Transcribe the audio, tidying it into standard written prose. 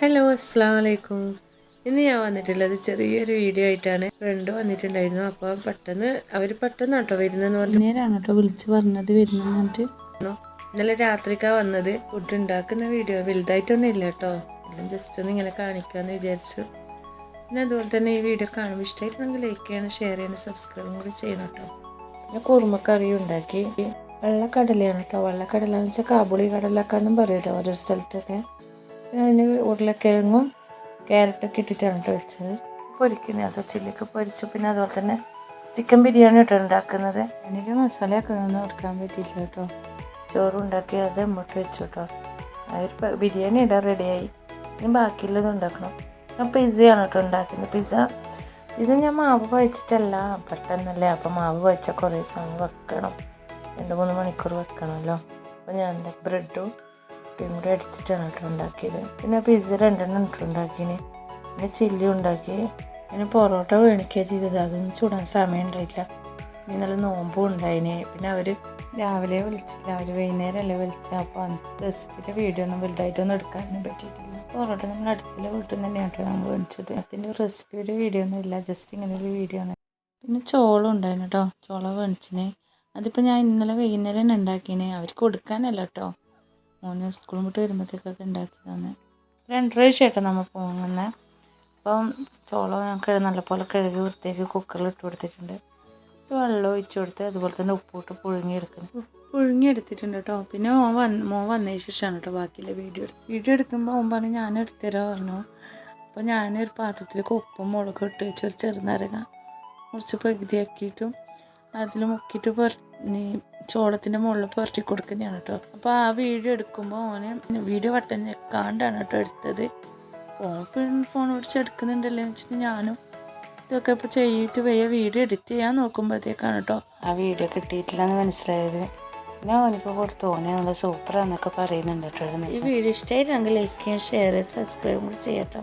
Hello അസ്സലാമു അലൈക്കും. ഇന്ന് ഞാൻ വന്നിട്ടുള്ളത് ചെറിയൊരു വീഡിയോ ആയിട്ടാണ്. ഫ്രണ്ട് വന്നിട്ടുണ്ടായിരുന്നു. അപ്പോൾ പെട്ടെന്ന് കേട്ടോ വരുന്നതെന്ന് നേരാണ് കേട്ടോ വിളിച്ച് പറഞ്ഞത് വരുന്നിട്ട്. ഇന്നലെ രാത്രിക്കാണ് വന്നത്. ഫുഡ് ഉണ്ടാക്കുന്ന വീഡിയോ വലുതായിട്ടൊന്നും ഇല്ല കേട്ടോ, എല്ലാം ജസ്റ്റ് ഒന്ന് ഇങ്ങനെ കാണിക്കാമെന്ന് വിചാരിച്ചു. പിന്നെ അതുപോലെ തന്നെ ഈ വീഡിയോ കാണുമ്പോൾ ഇഷ്ടമായിട്ടുണ്ടെങ്കിൽ ലൈക്ക് ചെയ്യണം, ഷെയർ ചെയ്യണം, സബ്സ്ക്രൈബും കൂടി ചെയ്യണം കേട്ടോ. പിന്നെ കുറുമക്കറി ഉണ്ടാക്കി. വെള്ളക്കടലയാണ് കേട്ടോ. വെള്ളക്കടല എന്ന് വെച്ചാൽ കാബൂളി കടലക്കാന്നും പറയുമല്ലോ ഓരോ സ്ഥലത്തൊക്കെ. അതിന് ഉരുളക്കിഴങ്ങും ക്യാരറ്റൊക്കെ ഇട്ടിട്ടാണ് കേട്ടോ വെച്ചത്. പൊരിക്കുന്നത് കേട്ടോ, ചില്ലിക്ക് പൊരിച്ചു. പിന്നെ അതുപോലെ തന്നെ ചിക്കൻ ബിരിയാണി കേട്ടോ ഉണ്ടാക്കുന്നത്. എനിക്ക് മസാലയൊക്കെ ഒന്നും എടുക്കാൻ പറ്റിയില്ല കേട്ടോ. ചോറും ഉണ്ടാക്കി അത് മുട്ട് വെച്ചു കേട്ടോ. ബിരിയാണി ഇടാൻ റെഡിയായി. ഇനി ബാക്കിയുള്ളത് ഉണ്ടാക്കണം. ഞാൻ പിസ്സയാണ് കേട്ടോ ഉണ്ടാക്കുന്നത്. ഇത് ഞാൻ മാവ് കുഴച്ചിട്ടല്ല, പെട്ടെന്നല്ലേ. അപ്പം മാവ് കുഴച്ചാൽ കുറേ സമയം വെക്കണം, 2-3 മണിക്കൂർ വെക്കണമല്ലോ. അപ്പോൾ ഞാൻ ബ്രെഡും ഉപ്പയും കൂടി അടിച്ചിട്ടാണ് കേട്ടോ ഉണ്ടാക്കിയത്. പിന്നെ പിസ്സ 2 ഇട്ട് ഉണ്ടാക്കിന്. പിന്നെ ചില്ലി ഉണ്ടാക്കി. പിന്നെ പൊറോട്ട മേടിക്കുക ചെയ്തത്, അതൊന്നും ചൂടാൻ സമയം ഉണ്ടായില്ല. ഇന്നലെ നോമ്പും ഉണ്ടായിന്. പിന്നെ അവർ രാവിലെ വിളിച്ചില്ല, അവർ വൈകുന്നേരമല്ലേ വിളിച്ചത്. അപ്പോൾ റെസിപ്പിയുടെ വീഡിയോ ഒന്നും വലുതായിട്ടൊന്നും എടുക്കാനൊന്നും പറ്റിയിട്ടില്ല. പൊറോട്ട നമ്മൾ അടുത്തുള്ള വീട്ടിൽ നിന്ന് തന്നെയാണ് കേട്ടോ നമ്മൾ മേടിച്ചത്. അതിൻ്റെ റെസിപ്പിയുടെ വീഡിയോ ഒന്നും ഇല്ല, ജസ്റ്റ് ഇങ്ങനെ ഒരു വീഡിയോ ആണ്. പിന്നെ ചോളം ഉണ്ടായിരുന്നു കേട്ടോ, ചോളം മേടിച്ചിന്. അതിപ്പോൾ ഞാൻ ഇന്നലെ വൈകുന്നേരം തന്നെ ഉണ്ടാക്കിന്. അവർക്ക് കൊടുക്കാനല്ല കേട്ടോ, മോന് സ്കൂൾ വിട്ട് വരുമ്പോഴത്തേക്കൊക്കെ ഉണ്ടാക്കി തന്നെ. 2 പ്രാവശ്യമായിട്ടോ നമ്മൾ പോകുന്നത്. അപ്പം ചോളം ഞാൻ നല്ലപോലെ കഴുകി വൃത്തിയാക്കി കുക്കറിൽ ഇട്ട് കൊടുത്തിട്ടുണ്ട്. വെള്ളം ഒഴിച്ചു കൊടുത്ത് അതുപോലെ തന്നെ ഉപ്പിട്ട് പുഴുങ്ങിയെടുത്തിട്ടുണ്ട് കേട്ടോ. പിന്നെ മോൻ വന്നതിന് ശേഷമാണ് കേട്ടോ ബാക്കിയുള്ള വീഡിയോ എടുക്കുമ്പോൾ മോൻ പറഞ്ഞു ഞാൻ എടുത്തുതരാൻ പറഞ്ഞു. അപ്പോൾ ഞാനൊരു പാത്രത്തിലേക്ക് ഉപ്പും മുളകും ഇട്ട് വെച്ച് ഒരു ചെറുനാരങ്ങ കുറച്ച് പകുതിയാക്കിയിട്ടും അതിൽ മുക്കിയിട്ട് ചോളത്തിൻ്റെ മുകളിൽ പുരട്ടി കൊടുക്കുന്നതാണ് കേട്ടോ. അപ്പോൾ ആ വീഡിയോ എടുക്കുമ്പോൾ ഓന് വീഡിയോ വട്ടം ഞെക്കാണ്ടാണ് കേട്ടോ എടുത്തത്. ഫോൺ പിടിച്ച് എടുക്കുന്നുണ്ടല്ലോ എന്ന് വെച്ചിട്ട് ഞാനും ഇതൊക്കെ ഇപ്പോൾ ചെയ്തിട്ട് വീഡിയോ എഡിറ്റ് ചെയ്യാൻ നോക്കുമ്പോഴത്തേക്കാണ് കേട്ടോ ആ വീഡിയോ കിട്ടിയിട്ടില്ലെന്ന് മനസ്സിലായത്. പിന്നെ ഓനിപ്പോൾ കൊടുത്തു, ഓനെ നല്ല സൂപ്പറാന്നൊക്കെ പറയുന്നുണ്ട് കേട്ടോ. ഈ വീഡിയോ ഇഷ്ടമായിട്ടുണ്ടെങ്കിൽ ലൈക്ക് ചെയ്യാൻ, ഷെയർ ചെയ്യാൻ, സബ്സ്ക്രൈബ് കൂടി ചെയ്യാം കേട്ടോ.